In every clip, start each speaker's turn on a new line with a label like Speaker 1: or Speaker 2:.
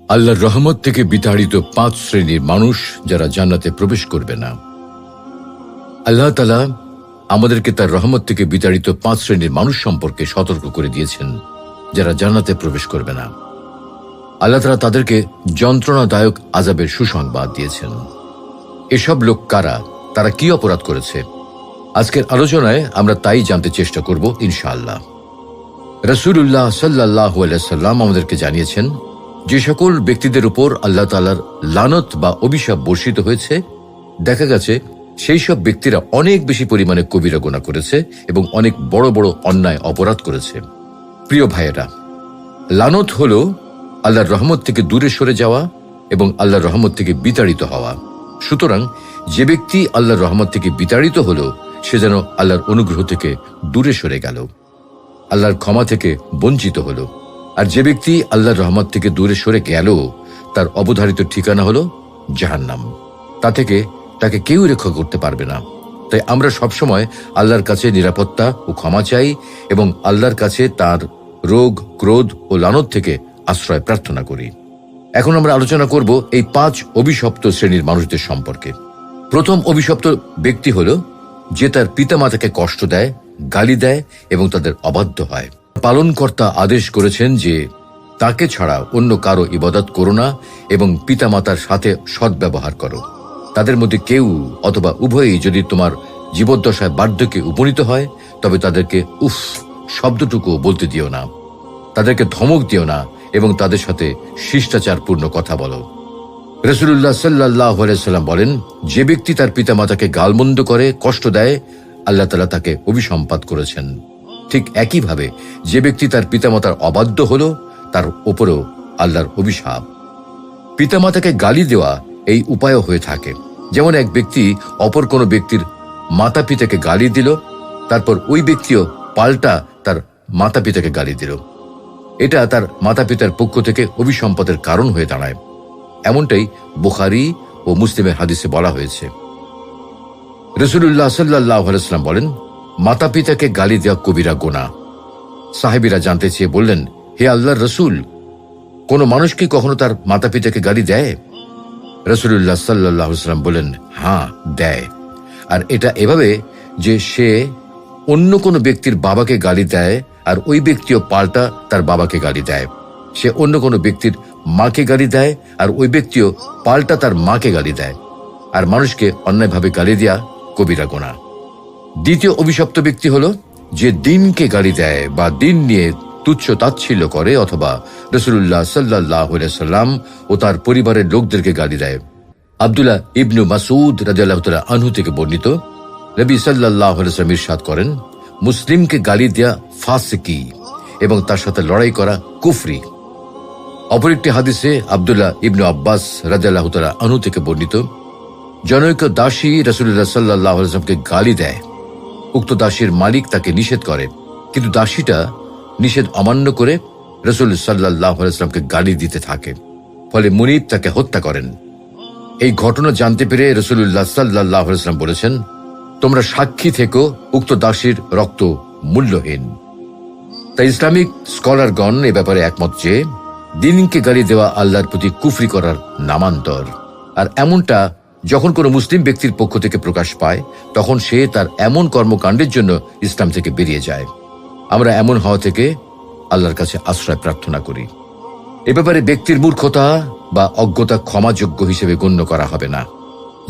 Speaker 1: আল্লাহর রহমত থেকে বিতাড়িত 5 শ্রেণীর মানুষ যারা জান্নাতে প্রবেশ করবে না। আল্লাহ তাআলা আমাদেরকে তার রহমত থেকে বিতাড়িত 5 শ্রেণীর মানুষ সম্পর্কে সতর্ক করে দিয়েছেন যারা জান্নাতে প্রবেশ করবে না। আল্লাহ তাআলা তাদেরকে যন্ত্রণাদায়ক আযাবের সুসংবাদ দিয়েছেন। এসব লোক কারা, তারা কি অপরাধ করেছে? আজকের আলোচনায় আমরা তাই জানতে চেষ্টা করব ইনশাআল্লাহ। রাসূলুল্লাহ সাল্লাল্লাহু আলাইহি ওয়াসাল্লাম আমাদেরকে জানিয়েছেন, যে সকল ব্যক্তিদের উপর আল্লাহ তাআলার লানত বা অভিশাপ বর্ষিত হয়েছে, দেখা গেছে সেই সব ব্যক্তিরা অনেক বেশি পরিমাণে কবিরা গুনাহ করেছে এবং অনেক বড় বড় অন্যায় অপরাধ করেছে। প্রিয় ভাইয়েরা, লানত হলো আল্লাহর রহমত থেকে দূরে সরে যাওয়া এবং আল্লাহর রহমত থেকে বিতাড়িত হওয়া। সুতরাং যে ব্যক্তি আল্লাহর রহমত থেকে বিতাড়িত হলো, সে যেন আল্লাহর অনুগ্রহ থেকে দূরে সরে গেল, আল্লাহর ক্ষমা থেকে বঞ্চিত হলো। আর যে ব্যক্তি আল্লাহর রহমত থেকে দূরে সরে গেল, তার অবধারিত ঠিকানা হলো জাহান্নাম। তা থেকে তাকে কেউ রক্ষা করতে পারবে না। তাই আমরা সবসময় আল্লাহর কাছে নিরাপত্তা ও ক্ষমা চাই এবং আল্লাহর কাছে তার রোগ, ক্রোধ ও লানত থেকে আশ্রয় প্রার্থনা করি। এখন আমরা আলোচনা করব এই 5 অভিশপ্ত শ্রেণীর মানুষদের সম্পর্কে। প্রথম অভিশপ্ত ব্যক্তি হল যে তার পিতামাতাকে কষ্ট দেয়, গালি দেয় এবং তাদের অবাধ্য হয়। পালনকর্তা আদেশ করেছেন যে তাকে ছাড়া অন্য কারো ইবাদত করো না এবং পিতামাতার সাথে সদ্ব্যবহার করো। তাদের মধ্যে কেউ অথবা উভয়ই যদি তোমার জীবদ্দশায় বার্ধক্যে উপনীত হয়, তবে তাদেরকে উফ শব্দটুকু বলতে দিও না, তাদেরকে ধমক দিও না এবং তাদের সাথে শিষ্টাচারপূর্ণ কথা বলো। রাসূলুল্লাহ সাল্লাল্লাহু আলাইহি ওয়াসাল্লাম বলেন, যে ব্যক্তি তার পিতামাতাকে গালমন্দ করে, কষ্ট দেয়, আল্লাহ তাআলা তাকে অভিসম্পাত করেছেন। ঠিক একইভাবে যে ব্যক্তি তার পিতামাতার অবাধ্য হলো, তার উপরেও আল্লাহর অভিশাপ। পিতামাতাকে গালি দেওয়া এই উপায়ও হয়ে থাকে। যেমন এক ব্যক্তি অপর কোনো ব্যক্তির মাতা পিতাকে গালি দিল, তারপর ওই ব্যক্তিও পাল্টা তার মাতা পিতাকে গালি দিল। এটা তার মাতা পিতার পক্ষ থেকে অভিসম্পাতের কারণ হয়ে দাঁড়ায়। এমনটাই বুখারী ও মুসলিমের হাদিসে বলা হয়েছে। রাসূলুল্লাহ সাল্লাল্লাহু আলাইহি ওয়াসাল্লাম বলেন, মাতা পিতাকে গালি দেওয়া কবিরা গুনাহ। সাহাবীরা জানতে চেয়ে বললেন, হে আল্লাহর রাসূল, কোন মানুষ কি কখনো তার মাতা পিতাকে গালি দেয়? রাসূলুল্লাহ সাল্লাল্লাহু আলাইহি ওয়াসাল্লাম বলেন, হ্যাঁ দেয়। আর এটা এভাবে যে সে অন্য কোনো ব্যক্তির বাবাকে গালি দেয় আর ওই ব্যক্তিও পাল্টা তার বাবাকে গালি দেয়। সে অন্য কোনো ব্যক্তির মাকে গালি দেয় আর ওই ব্যক্তিও পাল্টা তার মাকে গালি দেয়। আর মানুষকে অন্যায়ভাবে গালি দেয়া কবিরা গুনাহ। দ্বিতীয় অভিশপ্ত ব্যক্তি হলো যে দিনকে গালি দেয় বা দিন নিয়ে তুচ্ছ তাচ্ছিল্য করে, অথবা রাসূলুল্লাহ সাল্লাল্লাহু আলাইহি ওয়াসাল্লাম ও তার পরিবারের লোকদেরকে গালি দেয়। আব্দুল্লাহ ইবনু মাসউদ রাদিয়াল্লাহু তাআলা আনহু থেকে বর্ণিত, নবী সাল্লাল্লাহু আলাইহি ওয়াসাল্লাম ইরশাদ করেন, মুসলিমকে গালি দেয়া ফাসিকি এবং তার সাথে লড়াই করা কুফরি। অপর একটি হাদিসে আব্দুল্লাহ ইবনু আব্বাস রাদিয়াল্লাহু তাআলা আনহু থেকে বর্ণিত, জনৈক দাসী রাসূলুল্লাহ সাল্লাল্লাহু আলাইহি ওয়াসাল্লামকে গালি দেয়। উক্ত দাসীর মালিক তাকে নিষেধ করে, কিন্তু দাসীটা নিষেধ অমান্য করে রাসূল সাল্লাল্লাহু আলাইহি ওয়াসাল্লামকে গালি দিতে থাকে। ফলে মুনিব তাকে হত্যা করেন। এই ঘটনা জানতে পেরে রাসূলুল্লাহ সাল্লাল্লাহু আলাইহি ওয়াসাল্লাম বলেছেন, তোমরা সাক্ষী থেকো, উক্ত দাসীর রক্ত মূল্যহীন। তাই ইসলামিক স্কলারগণ এ ব্যাপারে একমত যে দিনকে গালি দেওয়া আল্লাহর প্রতি কুফরি করার নামান্তর। আর এমনটা যখন কোনো মুসলিম ব্যক্তির পক্ষ থেকে প্রকাশ পায়, তখন সে তার এমন কর্মকাণ্ডের জন্য ইসলাম থেকে বেরিয়ে যায়। আমরা এমন হওয়া থেকে আল্লাহর কাছে আশ্রয় প্রার্থনা করি। এ ব্যাপারে ব্যক্তির মূর্খতা বা অজ্ঞতা ক্ষমাযোগ্য হিসেবে গণ্য করা হবে না।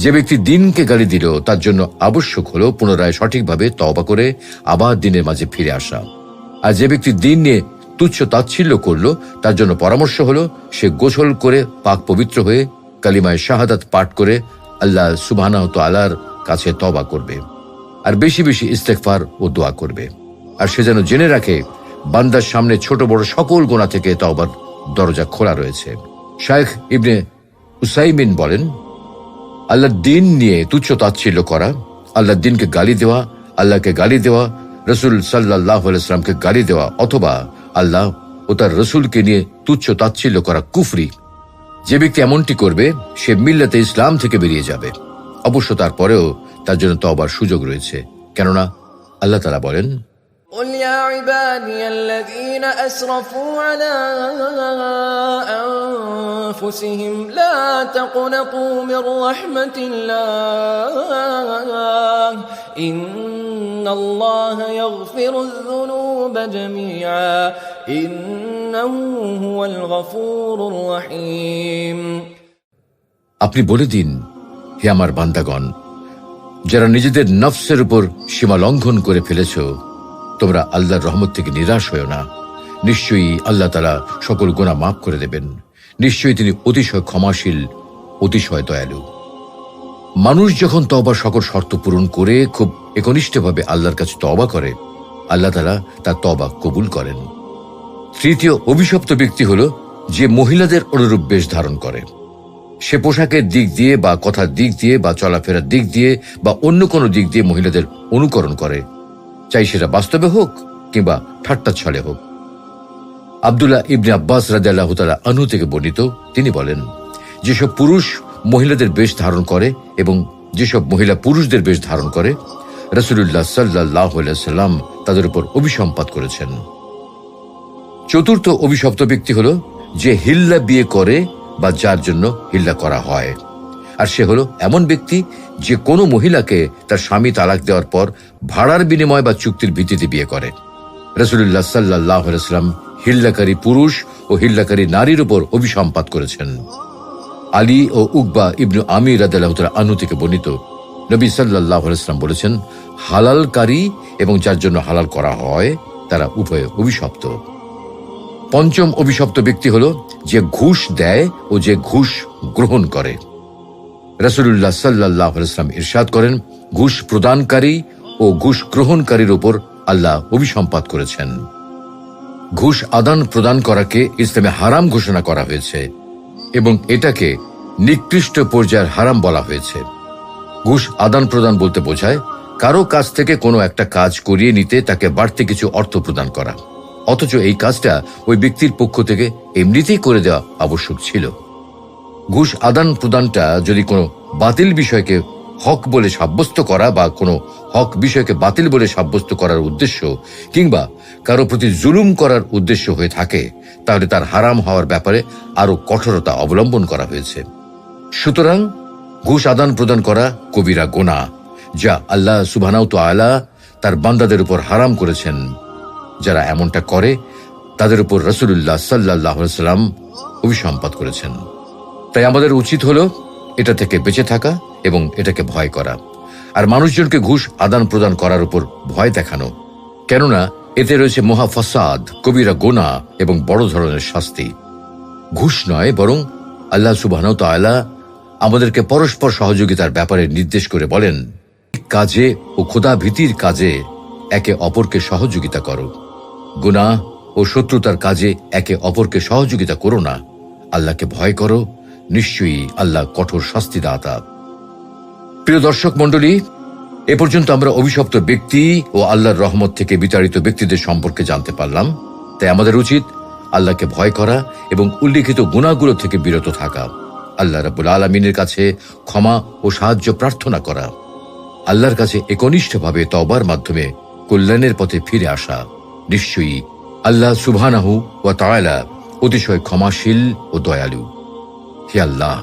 Speaker 1: যে ব্যক্তি দিনকে গালি দিল, তার জন্য আবশ্যক হলো পুনরায় সঠিকভাবে তওবা করে আবার দিনের মাঝে ফিরে আসা। আর যে ব্যক্তি দিন নিয়ে তুচ্ছ তাচ্ছিল্য করলো, তার জন্য পরামর্শ হলো সে গোসল করে পাক পবিত্র হয়ে কালিমায়ে শাহাদাত পাঠ করে আল্লাহ সুবহানাহু ওয়া তাআলার কাছে তওবা করবে আর বেশি বেশি ইস্তেগফার ও দোয়া করবে। আর সে যেন জেনে রাখে, বান্দার সামনে ছোট বড় সকল গুনাহ থেকে তওবার দরজা খোলা রয়েছে। শাইখ ইবনে উসাইমিন বলেন, আল্লাহর দিন নিয়ে তুচ্ছ তাচ্ছিল্য করা, আল্লাহর দিনকে গালি দেওয়া, আল্লাহকে গালি দেওয়া, রাসূল সাল্লাল্লাহু আলাইহি ওয়াসাল্লামকে গালি দেওয়া অথবা আল্লাহ ও তার রাসূলকে নিয়ে তুচ্ছ তাচ্ছিল্য করা কুফরি। যে ব্যক্তি এমনটি করবে, সে মিল্লাতে ইসলাম থেকে বেরিয়ে যাবে। অবশ্য তারপরেও তার জন্য তওবার সুযোগ রয়েছে, কেননা আল্লাহ তাআলা বলেন,
Speaker 2: قل يا عبادي الذين أسرفوا على أنفسهم لا تقنطوا من رحمة الله إن الله يغفر الذنوب جميعا إنه هو الغفور الرحيم।
Speaker 1: আপনি বলে দিন, হে আমার বান্দাগণ, যারা নিজেদের নফসের উপর সীমা লঙ্ঘন করে ফেলেছ, তোমরা আল্লাহর রহমত থেকে নিরাশ হয়েও না। নিশ্চয়ই আল্লাহ তাআলা সকল গুনাহ মাফ করে দেবেন। নিশ্চয়ই তিনি অতিশয় ক্ষমাশীল, অতিশয় দয়ালু। মানুষ যখন তওবার সকল শর্ত পূরণ করে খুব একনিষ্ঠভাবে আল্লাহর কাছে তওবা করে, আল্লাহ তাআলা তার তওবা কবুল করেন। তৃতীয় অভিশপ্ত ব্যক্তি হল যে মহিলাদের অনুরূপ বেশ ধারণ করে। সে পোশাকের দিক দিয়ে বা কথার দিক দিয়ে বা চলাফেরার দিক দিয়ে বা অন্য কোনো দিক দিয়ে মহিলাদের অনুকরণ করে, চাই সেটা বাস্তবে হোক কিংবা ঠাট্টা ছলে হোক। আব্দুল্লাহ ইবনে আব্বাস রাদিয়াল্লাহু তাআলা আনহু থেকে বর্ণিত, তিনি বলেন, যেসব পুরুষ মহিলাদের বেশ ধারণ করে এবং যেসব মহিলা পুরুষদের বেশ ধারণ করে, রাসূলুল্লাহ সাল্লাল্লাহু আলাইহি ওয়াসাল্লাম তাদের উপর অভিসম্পাত করেছেন। চতুর্থ অভিশপ্ত ব্যক্তি হল যে হিল্লা বিয়ে করে বা যার জন্য হিল্লা করা হয়। আর সে হলো এমন ব্যক্তি যে কোনো মহিলাকে তার স্বামী তালাক দেওয়ার পর ভাড়ার বিনিময় বা চুক্তির ভিত্তিতে বিয়ে করে। রাসূলুল্লাহ সাল্লাল্লাহু আলাইহি ওয়াসাল্লাম হিল্লাকারী পুরুষ ও হিল্লাকারী নারীর উপর অভিসম্পাত করেছেন। আলী ও উকবা ইবনে আমির রাদিয়াল্লাহু তাআলা আনহু থেকে বর্ণিত, নবী সাল্লাল্লাহু আলাইহি ওয়াসাল্লাম বলেছেন, হালালকারী এবং যার জন্য হালাল করা হয় তারা উভয়ে অভিশপ্ত। পঞ্চম অভিশপ্ত ব্যক্তি হল যে ঘুষ দেয় ও যে ঘুষ গ্রহণ করে। রাসূলুল্লাহ সাল্লাল্লাহু আলাইহি ওয়াসাল্লাম ইরশাদ করেন, ঘুষ প্রদানকারী ও ঘুষ গ্রহণকারীর উপর আল্লাহ অভিসম্পাত করেছেন। ঘুষ আদান প্রদান করাকে ইসলামে হারাম ঘোষণা করা হয়েছে এবং এটাকে নিকৃষ্ট পর্যায়ের হারাম বলা হয়েছে। ঘুষ আদান প্রদান বলতে বোঝায় কারো কাছ থেকে কোনো একটা কাজ করিয়ে নিতে তাকে বাড়তি কিছু অর্থ প্রদান করা, অথচ এই কাজটা ওই ব্যক্তির পক্ষ থেকে এমনিতেই করে দেওয়া আবশ্যক ছিল। ঘুষ আদান প্রদানটা যদি কোনো বাতিল বিষয়কে হক বলে সাব্যস্ত করা বা কোনো হক বিষয়কে বাতিল বলে সাব্যস্ত করার উদ্দেশ্য কিংবা কারো প্রতি জুলুম করার উদ্দেশ্য হয়ে থাকে, তাহলে তার হারাম হওয়ার ব্যাপারে আরো কঠোরতা অবলম্বন করা হয়েছে। সুতরাং ঘুষ আদান প্রদান করা কবিরা গুনাহ, যা আল্লাহ সুবহানাহু ওয়া তাআলা তার বান্দাদের উপর হারাম করেছেন। যারা এমনটা করে তাদের উপর রাসূলুল্লাহ সাল্লাল্লাহু আলাইহি ওয়াসাল্লাম অভিসম্পাত করেছেন। তাই আমাদের উচিত হলো এটা থেকে বেঁচে থাকা এবং এটাকে ভয় করা, আর মানুষজনকে ঘুষ আদান প্রদান করার উপর ভয় দেখানো, কেননা এতে রয়েছে মহা ফাসাদ, কবিরা গুনাহ এবং বড় ধরনের শাস্তি। ঘুষ নয়, বরং আল্লাহ সুবহানাহু ওয়া তাআলা আমাদেরকে পরস্পর সহযোগিতার ব্যাপারে নির্দেশ করে বলেন, কাজে ও খোদা ভীতির কাজে একে অপরকে সহযোগিতা করো, গুনাহ ও শত্রুতার কাজে একে অপরকে সহযোগিতা করো না, আল্লাহকে ভয় করো, নিশ্চয়ই আল্লাহ কঠোর শাস্তিদাতা। প্রিয় দর্শক মণ্ডলী, এ পর্যন্ত আমরা অভিশপ্ত ব্যক্তি ও আল্লাহর রহমত থেকে বিতাড়িত ব্যক্তিদের সম্পর্কে জানতে পারলাম। তাই আমাদের উচিত আল্লাহকে ভয় করা এবং উল্লিখিত গুনাহগুলো থেকে বিরত থাকা, আল্লাহ রাব্বুল আলামিনের কাছে ক্ষমা ও সাহায্য প্রার্থনা করা, আল্লাহর কাছে একনিষ্ঠভাবে তওবার মাধ্যমে কল্যাণের পথে ফিরে আসা। নিশ্চয়ই আল্লাহ সুবহানাহু ওয়া তাআলা অতিশয় ক্ষমাশীল ও দয়ালু। হে আল্লাহ,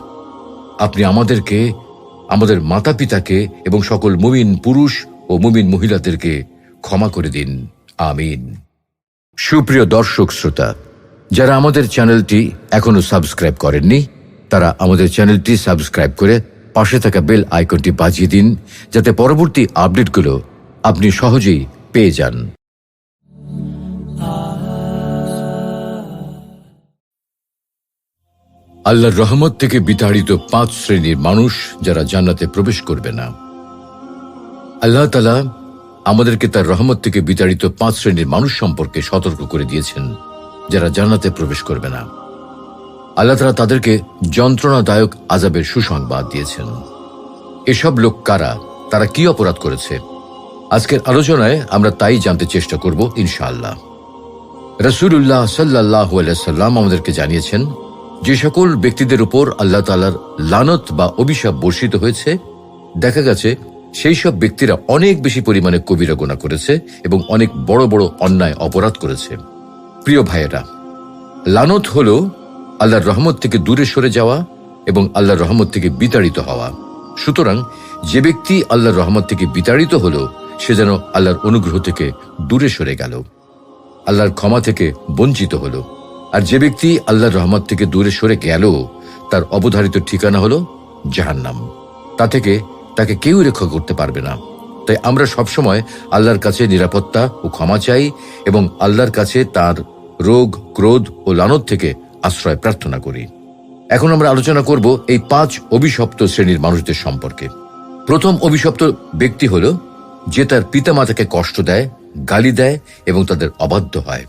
Speaker 1: আপনি আমাদেরকে, আমাদের মাতা পিতাকে এবং সকল মুমিন পুরুষ ও মুমিন মহিলাদেরকে ক্ষমা করে দিন, আমিন। সুপ্রিয় দর্শক শ্রোতা, যারা আমাদের চ্যানেলটি এখনো সাবস্ক্রাইব করেননি, তারা আমাদের চ্যানেলটি সাবস্ক্রাইব করে পাশে থাকা বেল আইকনটি বাজিয়ে দিন, যাতে পরবর্তী আপডেটগুলো আপনি সহজেই পেয়ে যান। আল্লাহর রহমত থেকে বিতাড়িত 5 শ্রেণীর মানুষ যারা জান্নাতে প্রবেশ করবে না। আল্লাহ তাআলা আমাদেরকে তার রহমত থেকে বিতাড়িত 5 শ্রেণীর মানুষ সম্পর্কে সতর্ক করে দিয়েছেন, যারা জান্নাতে প্রবেশ করবে না। আল্লাহ তাআলা তাদেরকে যন্ত্রণাদায়ক আযাবের সুসংবাদ দিয়েছেন। এসব লোক কারা, তারা কি অপরাধ করেছে? আজকের আলোচনায় আমরা তাই জানতে চেষ্টা করব ইনশাআল্লাহ। রাসূলুল্লাহ সাল্লাল্লাহু আলাইহি ওয়াসাল্লাম আমাদেরকে জানিয়েছেন, যে সকল ব্যক্তিদের উপর আল্লাহ তাআলার লানত বা অভিশাপ বর্ষিত হয়েছে, দেখা গেছে সেই সব ব্যক্তিরা অনেক বেশি পরিমাণে কবিরা গুনাহ করেছে এবং অনেক বড় বড় অন্যায় অপরাধ করেছে। প্রিয় ভাইয়েরা, লানত হলো আল্লাহর রহমত থেকে দূরে সরে যাওয়া এবং আল্লাহর রহমত থেকে বিতাড়িত হওয়া। সুতরাং যে ব্যক্তি আল্লাহর রহমত থেকে বিতাড়িত হল, সে যেন আল্লাহর অনুগ্রহ থেকে দূরে সরে গেল, আল্লাহর ক্ষমা থেকে বঞ্চিত হল। আর যে ব্যক্তি আল্লাহর রহমত থেকে দূরে সরে গেল, তার অবধারিত ঠিকানা হল জাহান্নাম। তা থেকে তাকে কেউ রক্ষা করতে পারবে না। তাই আমরা সবসময় আল্লাহর কাছে নিরাপত্তা ও ক্ষমা চাই এবং আল্লাহর কাছে তার রোগ, ক্রোধ ও লানত থেকে আশ্রয় প্রার্থনা করি। এখন আমরা আলোচনা করব এই 5 অভিশপ্ত শ্রেণীর মানুষদের সম্পর্কে। প্রথম অভিশপ্ত ব্যক্তি হল যে তার পিতামাতাকে কষ্ট দেয়, গালি দেয় এবং তাদের অবাধ্য হয়।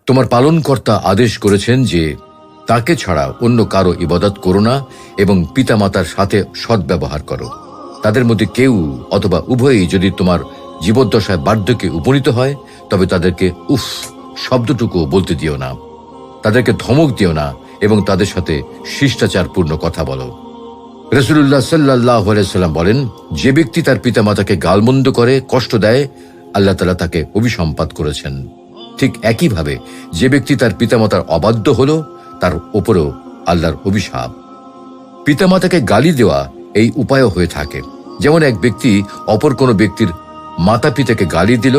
Speaker 1: তোমার পালনকর্তা আদেশ করেছেন যে তাকে ছাড়া অন্য কারো ইবাদত করো না এবং পিতামাতার সাথে সদ্ব্যবহার করো। তাদের মধ্যে কেউ অথবা উভয়ই যদি তোমার জীবদ্দশায় বার্ধক্যে উপনীত হয়, তবে তাদেরকে উফ শব্দটুকু বলতে দিও না, তাদেরকে ধমক দিও না এবং তাদের সাথে শিষ্টাচারপূর্ণ কথা বলো। রাসূলুল্লাহ সাল্লাল্লাহু আলাইহি সাল্লাম বলেন, যে ব্যক্তি তার পিতামাতাকে গালমন্দ করে, কষ্ট দেয়, আল্লাহ তাআলা তাকে অভিসম্পাত করেছেন। ঠিক একইভাবে যে ব্যক্তি তার পিতামাতার অবাধ্য হলো, তার উপরেও আল্লাহর অভিশাপ। পিতামাতাকে গালি দেওয়া এই উপায়ও হয়ে থাকে। যেমন এক ব্যক্তি অপর কোনো ব্যক্তির মাতা পিতাকে গালি দিল,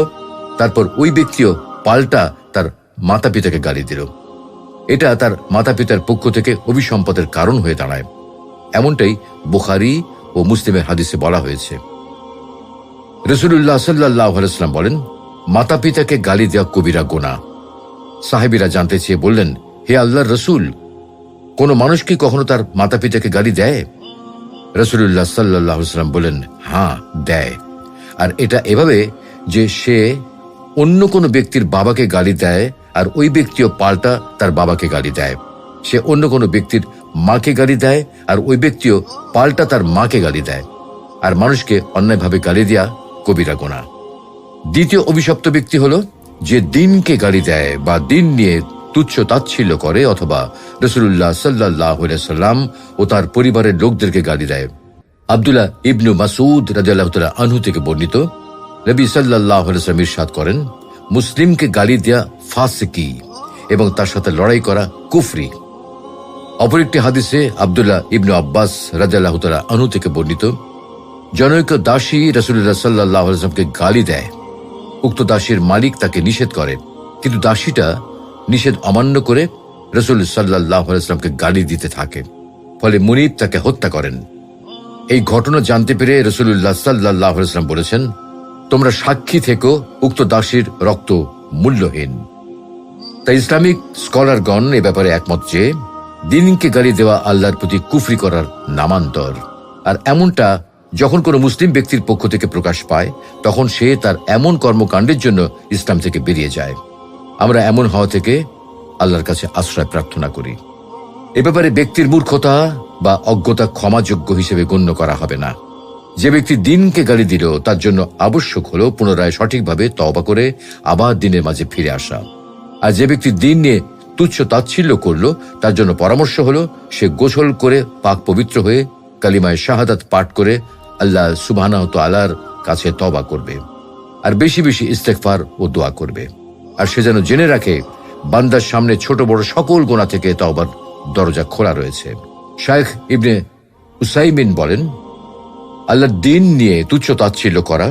Speaker 1: তারপর ওই ব্যক্তিও পাল্টা তার মাতা পিতাকে গালি দিল। এটা তার মাতা পিতার পক্ষ থেকে অভিসম্পাতের কারণ হয়ে দাঁড়ায়। এমনটাই বুখারী ও মুসলিমের হাদিসে বলা হয়েছে। রাসূলুল্লাহ সাল্লাল্লাহু আলাইহি ওয়াসাল্লাম বলেন, মাতা পিতাকে গালি দেওয়া কবিরা গুনাহ। সাহাবীরা জানতে চেয়ে বললেন, হে আল্লাহর রাসূল, কোন মানুষ কি কখনো তার মাতা পিতাকে গালি দেয়? রাসূলুল্লাহ সাল্লাল্লাহু আলাইহি ওয়াসাল্লাম বলেন, হ্যাঁ দেয়। আর এটা এভাবে যে সে অন্য কোনো ব্যক্তির বাবাকে গালি দেয় আর ওই ব্যক্তিও পাল্টা তার বাবাকে গালি দেয়। সে অন্য কোনো ব্যক্তির মাকে গালি দেয় আর ওই ব্যক্তিও পাল্টা তার মাকে গালি দেয়। আর মানুষকে অন্যায়ভাবে গালি দেয়া কবিরা গুনাহ। দ্বিতীয় অভিশপ্ত ব্যক্তি হলো যে দিনকে গালি দেয় বা দিন নিয়ে তুচ্ছ তাচ্ছিল্য করে অথবা রাসূলুল্লাহ সাল্লাল্লাহু আলাইহি সাল্লাম ও তার পরিবারের লোকদেরকে গালি দেয়। আব্দুল্লাহ ইবনু মাসউদ রাদিয়াল্লাহু তাআলা আনহু থেকে বর্ণিত, নবী সাল্লাল্লাহু আলাইহি ওয়াসাল্লাম ইরশাদ করেন, মুসলিমকে গালি দেয়া ফাসিকি এবং তার সাথে লড়াই করা কুফরি। অপর একটি হাদিসে আব্দুল্লাহ ইবনু আব্বাস রাদিয়াল্লাহু তাআলা আনহু থেকে বর্ণিত, জনৈক দাসী রাসূলুল্লাহ সাল্লাল্লাহু আলাইহি ওয়াসাল্লামকে গালি দেয়। উক্ত দাসীর মালিক তাকে নিষেধ করে, কিন্তু দাসীটা নিষেধ অমান্য করে রাসূল সাল্লাল্লাহু আলাইহি ওয়াসাল্লামকে গালি দিতে থাকে। ফলে মুনিব তাকে হত্যা করেন। এই ঘটনা জানতে পেরে রাসূলুল্লাহ সাল্লাল্লাহু আলাইহি ওয়াসাল্লাম বলেছেন, তোমরা সাক্ষী থেকো, উক্ত দাসীর রক্ত মূল্যহীন। তাই ইসলামিক স্কলারগণ এ ব্যাপারে একমত যে দিনকে গালি দেওয়া আল্লাহর প্রতি কুফরি করার নামান্তর। আর এমনটা যখন কোনো মুসলিম ব্যক্তির পক্ষ থেকে প্রকাশ পায়, তখন সে তার এমন কর্মকাণ্ডের জন্য ইসলাম থেকে বেরিয়ে যায়। আমরা এমন হওয়া থেকে আল্লাহর কাছে আশ্রয় প্রার্থনা করি। এ ব্যাপারে ব্যক্তির মূর্খতা বা অজ্ঞতা ক্ষমাযোগ্য হিসেবে গণ্য করা হবে না। যে ব্যক্তি দিনকে গালি দিল, তার জন্য আবশ্যক হলো পুনরায় সঠিকভাবে তওবা করে আবার দিনের মাঝে ফিরে আসা। আর যে ব্যক্তি দিন নিয়ে তুচ্ছ তাচ্ছিল্য করলো, তার জন্য পরামর্শ হলো সে গোসল করে পাক পবিত্র হয়ে কালিমায়ে শাহাদাত পাঠ করে আল্লাহ সুবহানাহু ওয়া তাআলার কাছে তওবা করবে আর বেশি বেশি ইস্তেগফার ও দোয়া করবে। আর সে যেন জেনে রাখে, বান্দার সামনে ছোট বড় সকল গুনাহ থেকে তওবার দরজা খোলা রয়েছে। শাইখ ইবনে উসাইমিন বলেন, আল্লাহর দিন নিয়ে তুচ্ছ তাচ্ছিল্য করা,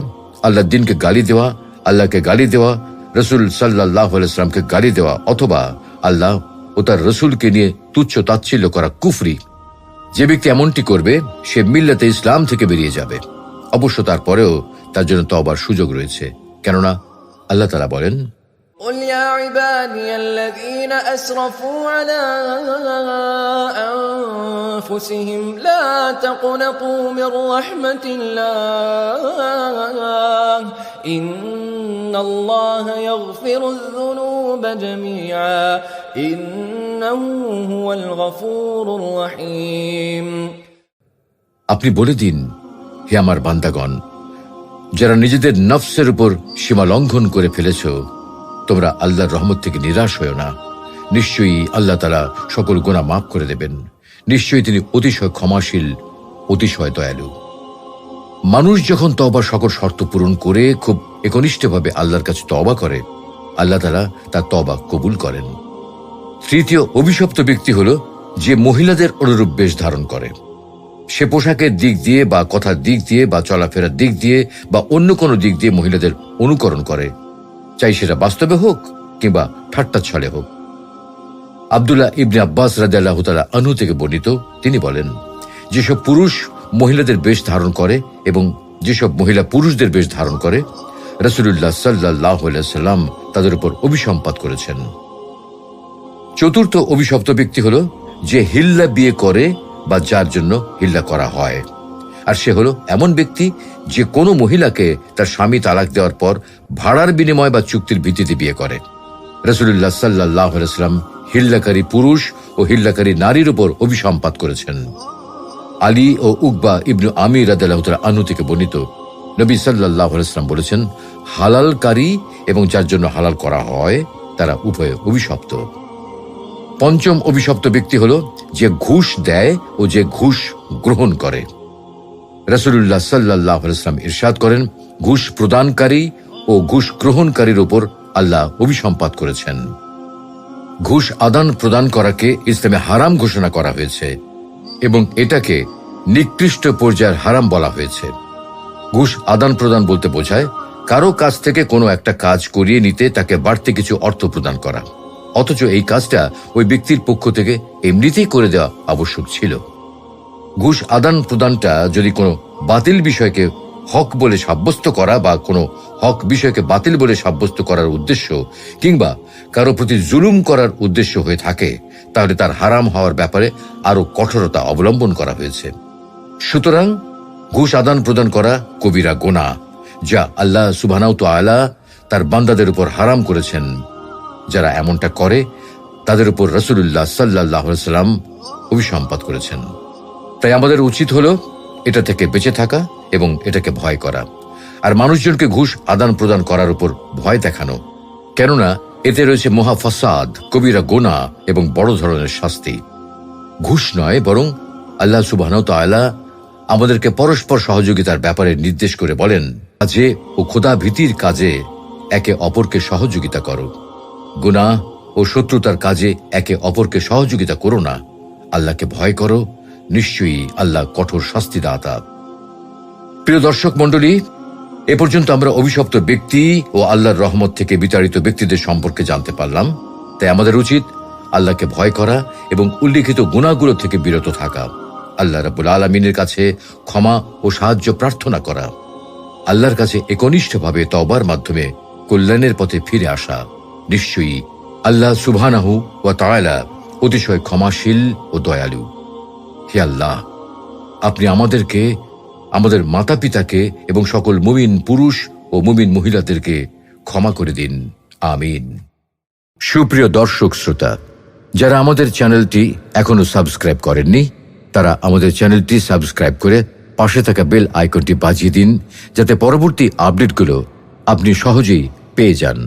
Speaker 1: আল্লাহর দিনকে গালি দেওয়া, আল্লাহকে গালি দেওয়া, রাসূল সাল্লাল্লাহু আলাইহি ওয়াসাল্লামকে গালি দেওয়া অথবা আল্লাহ ও তার রাসূলকে নিয়ে তুচ্ছ তাচ্ছিল্য করা কুফরি। যে ব্যক্তি এমনটি করবে, সে মিল্লাতে ইসলাম থেকে বেরিয়ে যাবে। অবশ্য তারপরেও তার জন্য তওবার সুযোগ রয়েছে, কেননা আল্লাহ তাআলা বলেন,
Speaker 2: قل يا عبادي الذين أسرفوا على أنفسهم لا تقنطوا من رحمة الله إن الله يغفر الذنوب جميعا إنه هو الغفور الرحيم।
Speaker 1: আপনি বলে দিন, হে আমার বান্দাগণ, যারা নিজেদের নফসের উপর সীমা লঙ্ঘন করে ফেলেছ, তোমরা আল্লাহর রহমত থেকে নিরাশ হয়েও না। নিশ্চয়ই আল্লাহ তাআলা সকল গুনাহ মাফ করে দেবেন। নিশ্চয়ই তিনি অতিশয় ক্ষমাশীল, অতিশয় দয়ালু। মানুষ যখন তওবার সকল শর্ত পূরণ করে খুব একনিষ্ঠভাবে আল্লাহর কাছে তওবা করে, আল্লাহ তাআলা তার তওবা কবুল করেন। তৃতীয় অভিশপ্ত ব্যক্তি হল যে মহিলাদের অনুরূপ বেশ ধারণ করে, সে পোশাকের দিক দিয়ে বা কথার দিক দিয়ে বা চলাফেরার দিক দিয়ে বা অন্য কোনো দিক দিয়ে মহিলাদের অনুকরণ করে, চাই সেটা বাস্তবে হোক কিংবা ঠাট্টা ছলে হোক। আব্দুল্লাহ ইবনে আব্বাস রাদিয়াল্লাহু তাআলা আনহু থেকে বর্ণিত, তিনি বলেন, যেসব পুরুষ মহিলাদের বেশ ধারণ করে এবং যেসব মহিলা পুরুষদের বেশ ধারণ করে, রাসূলুল্লাহ সাল্লাল্লাহু আলাইহি ওয়াসাল্লাম তাদের উপর অভিসম্পাত করেছেন। চতুর্থ অভিশপ্ত ব্যক্তি হল যে হিল্লা বিয়ে করে বা যার জন্য হিল্লা করা হয়, আর সে হলো এমন ব্যক্তি যে কোনো মহিলাকে তার স্বামী তালাক দেওয়ার পর ভাড়ার বিনিময় বা চুক্তির ভিত্তিতে বিয়ে করে। রাসূলুল্লাহ সাল্লাল্লাহু আলাইহি ওয়াসাল্লাম হিল্লাকারী পুরুষ ও হিল্লাকারী নারীর উপর অভিসম্পাত করেছেন। আলী ও উকবা ইবনু আমির রাদিয়াল্লাহু তাআলা আনহু থেকে বর্ণিত, নবী সাল্লাল্লাহু আলাইহি ওয়াসাল্লাম বলেছেন, হালালকারী এবং যার জন্য হালাল করা হয় তারা উভয়ে অভিশপ্ত। পঞ্চম অভিশপ্ত ব্যক্তি হল যে ঘুষ দেয় ও যে ঘুষ গ্রহণ করে। রাসূলুল্লাহ সাল্লাল্লাহু আলাইহি ওয়াসাল্লাম ইরশাদ করেন, ঘুষ প্রদানকারী ও ঘুষ গ্রহণকারীর উপর আল্লাহ অভিসম্পাত করেছেন। ঘুষ আদান প্রদান করাকে ইসলামে হারাম ঘোষণা করা হয়েছে এবং এটাকে নিকৃষ্ট পর্যায়ের হারাম বলা হয়েছে। ঘুষ আদান প্রদান বলতে বোঝায় কারো কাছ থেকে কোনো একটা কাজ করিয়ে নিতে তাকে বাড়তি কিছু অর্থ প্রদান করা, অথচ এই কাজটা ওই ব্যক্তির পক্ষ থেকে এমনিতেই করে দেওয়া আবশ্যক ছিল। ঘুষ আদান প্রদানটা যদি কোনো বাতিল বিষয়কে হক বলে সাব্যস্ত করা বা কোনো হক বিষয়কে বাতিল বলে সাব্যস্ত করার উদ্দেশ্য কিংবা কারো প্রতি জুলুম করার উদ্দেশ্য হয়ে থাকে, তাহলে তার হারাম হওয়ার ব্যাপারে আরো কঠোরতা অবলম্বন করা হয়েছে। সুতরাং ঘুষ আদান প্রদান করা কবিরা গুনাহ, যা আল্লাহ সুবহানাহু ওয়া তাআলা তার বান্দাদের উপর হারাম করেছেন। যারা এমনটা করে তাদের উপর রাসূলুল্লাহ সাল্লাল্লাহু আলাইহি ওয়াসাল্লাম অভিসম্পাত করেছেন। তাই আমাদের উচিত হলো এটা থেকে বেঁচে থাকা এবং এটাকে ভয় করা, আর মানুষজনকে ঘুষ আদান প্রদান করার উপর ভয় দেখানো, কেননা এতে রয়েছে মহা ফাসাদ, কবিরা গুনাহ এবং বড় ধরনের শাস্তি। ঘুষ নয়, বরং আল্লাহ সুবহানাহু ওয়া তাআলা আমাদেরকে পরস্পর সহযোগিতার ব্যাপারে নির্দেশ করে বলেন, কাজে ও খোদা ভীতির কাজে একে অপরকে সহযোগিতা করো, গুনাহ ও শত্রুতার কাজে একে অপরকে সহযোগিতা করো না, আল্লাহকে ভয় করো, নিশ্চয়ই আল্লাহ কঠোর শাস্তিদাতা। প্রিয় দর্শক মণ্ডলী, এ পর্যন্ত আমরা অভিশপ্ত ব্যক্তি ও আল্লাহর রহমত থেকে বিতাড়িত ব্যক্তিদের সম্পর্কে জানতে পারলাম। তাই আমাদের উচিত আল্লাহকে ভয় করা এবং উল্লিখিত গুনাহগুলো থেকে বিরত থাকা, আল্লাহ রাব্বুল আলামিনের কাছে ক্ষমা ও সাহায্য প্রার্থনা করা, আল্লাহর কাছে একনিষ্ঠভাবে তওবার মাধ্যমে কল্যাণের পথে ফিরে আসা। নিশ্চয়ই আল্লাহ সুবহানাহু ওয়া তাআলা অতিশয় ক্ষমাশীল ও দয়ালু। হে আল্লাহ, আপনি আমাদেরকে, আমাদের মাতা পিতাকে এবং সকল মুমিন পুরুষ ও মুমিন মহিলাদেরকে ক্ষমা করে দিন, আমিন। সুপ্রিয় দর্শক শ্রোতা, যারা আমাদের চ্যানেলটি এখনো সাবস্ক্রাইব করেননি, তারা আমাদের চ্যানেলটি সাবস্ক্রাইব করে পাশে থাকা বেল আইকনটি বাজিয়ে দিন, যাতে পরবর্তী আপডেটগুলো আপনি সহজেই পেয়ে যান।